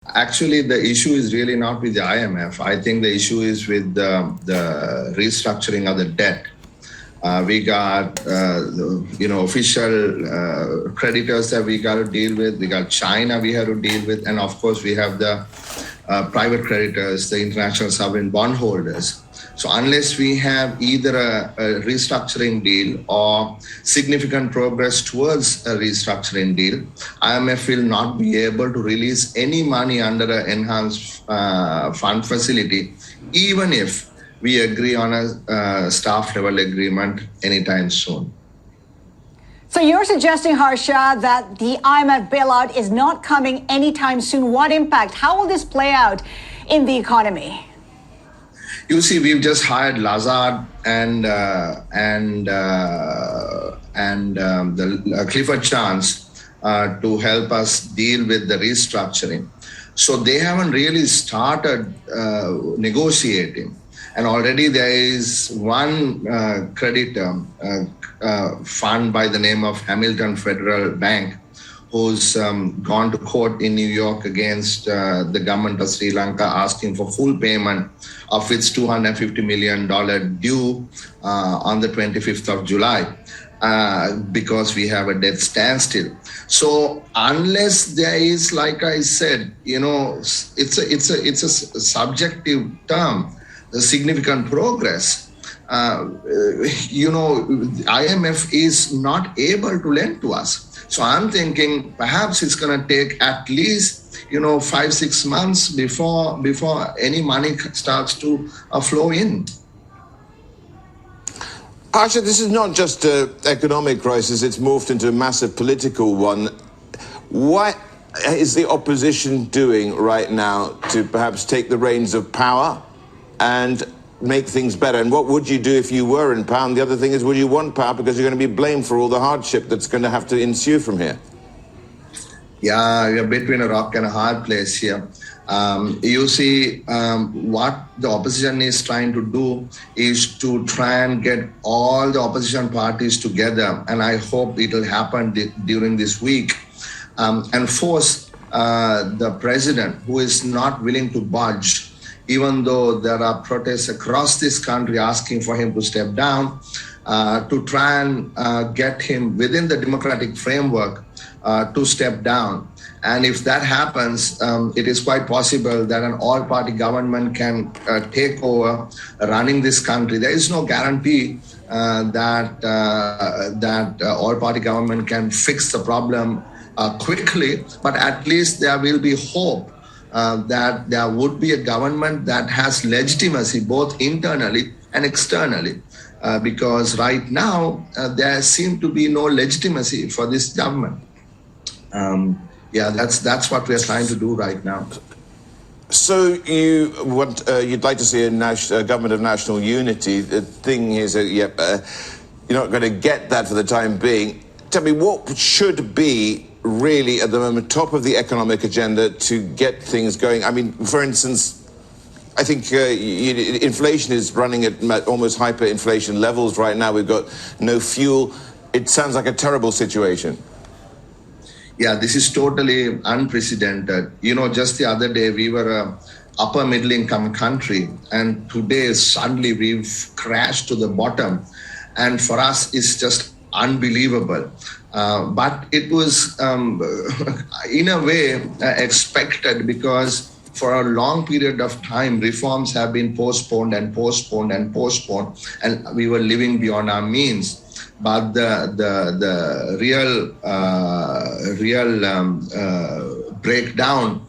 Actually, the issue is really not with the IMF. I think the issue is with the restructuring of the debt. We got, official creditors that we got to deal with. We got China we have to deal with. And of course, we have the private creditors, the international sovereign bondholders. So unless we have either a restructuring deal or significant progress towards a restructuring deal, IMF will not be able to release any money under an enhanced fund facility, even if we agree on a staff level agreement anytime soon. So you're suggesting, Harsha, that the IMF bailout is not coming anytime soon. What impact? How will this play out in the economy? You see, we've just hired Lazard and the Clifford Chance to help us deal with the restructuring. So they haven't really started negotiating. And already there is one creditor fund by the name of Hamilton Federal Bank who's gone to court in New York against the government of Sri Lanka asking for full payment of its $250 million due on the 25th of July because we have a debt standstill. So unless there is, like I said, it's a subjective term, the significant progress. IMF is not able to lend to us. So I'm thinking perhaps it's going to take at least 5-6 months before any money starts to flow in. Harsha, this is not just an economic crisis, it's morphed into a massive political one. What is the opposition doing right now to perhaps take the reins of power and make things better? And what would you do if you were in power? And the other thing is, would you want power because you're going to be blamed for all the hardship that's going to have to ensue from here? Yeah, you're between a rock and a hard place here. You see, what the opposition is trying to do is to try and get all the opposition parties together, and I hope it will happen during this week, and force the president, who is not willing to budge, even though there are protests across this country asking for him to step down, to try and get him within the democratic framework to step down. And if that happens, it is quite possible that an all-party government can take over running this country. There is no guarantee that all-party government can fix the problem quickly, but at least there will be hope that there would be a government that has legitimacy both internally and externally, because right now there seems to be no legitimacy for this government. That's what we are trying to do right now. So you'd like to see a government of national unity. The thing is, you're not going to get that for the time being. Tell me, what should be really at the moment top of the economic agenda to get things going? I mean, for instance, I think inflation is running at almost hyperinflation levels right now. We've got no fuel. It sounds like a terrible situation. Yeah, this is totally unprecedented. Just the other day, we were an upper middle income country, and today suddenly we've crashed to the bottom. And for us, it's just unbelievable. But it was, in a way, expected, because for a long period of time, reforms have been postponed, and we were living beyond our means. But the real breakdown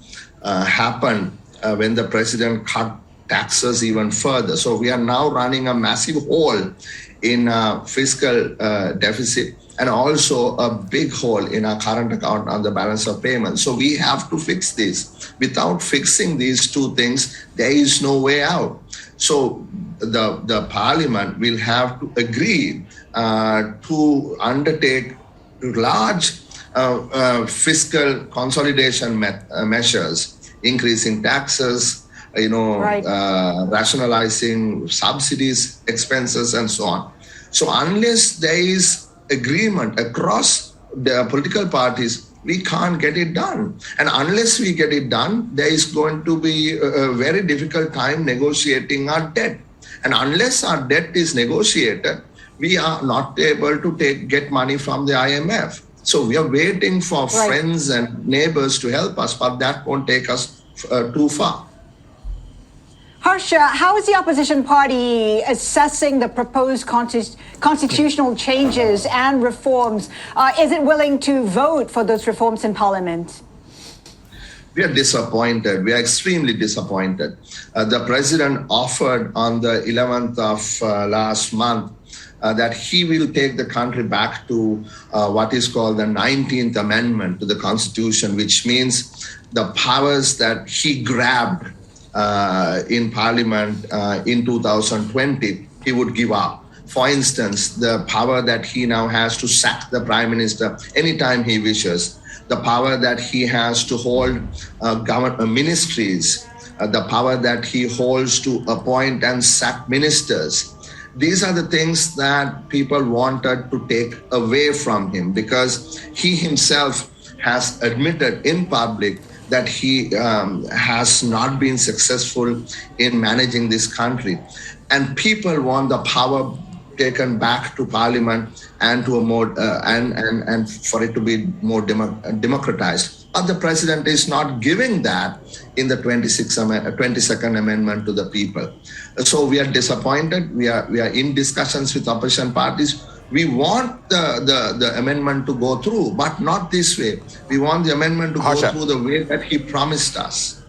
happened when the president cut taxes even further. So we are now running a massive hole in fiscal deficit, and also a big hole in our current account on the balance of payments. So we have to fix this. Without fixing these two things, there is no way out. So the parliament will have to agree to undertake large fiscal consolidation measures, increasing taxes, rationalizing subsidies, expenses, and so on. So unless there is agreement across the political parties, we can't get it done. And unless we get it done, there is going to be a very difficult time negotiating our debt. And unless our debt is negotiated, we are not able to get money from the IMF. So we are waiting for friends and neighbors to help us, but that won't take us too far. Harsha, how is the opposition party assessing the proposed constitutional changes and reforms? Is it willing to vote for those reforms in Parliament? We are disappointed. We are extremely disappointed. The president offered on the 11th of last month that he will take the country back to what is called the 19th Amendment to the Constitution, which means the powers that he grabbed in Parliament in 2020, he would give up. For instance, the power that he now has to sack the Prime Minister anytime he wishes, the power that he has to hold government ministries, the power that he holds to appoint and sack ministers. These are the things that people wanted to take away from him, because he himself has admitted in public that he has not been successful in managing this country. And people want the power taken back to Parliament and to a more and for it to be more democratized. But the president is not giving that in the 22nd Amendment to the people. So we are disappointed. We are in discussions with opposition parties. We want the amendment to go through, but not this way. We want the amendment to Harsha, go through the way that he promised us.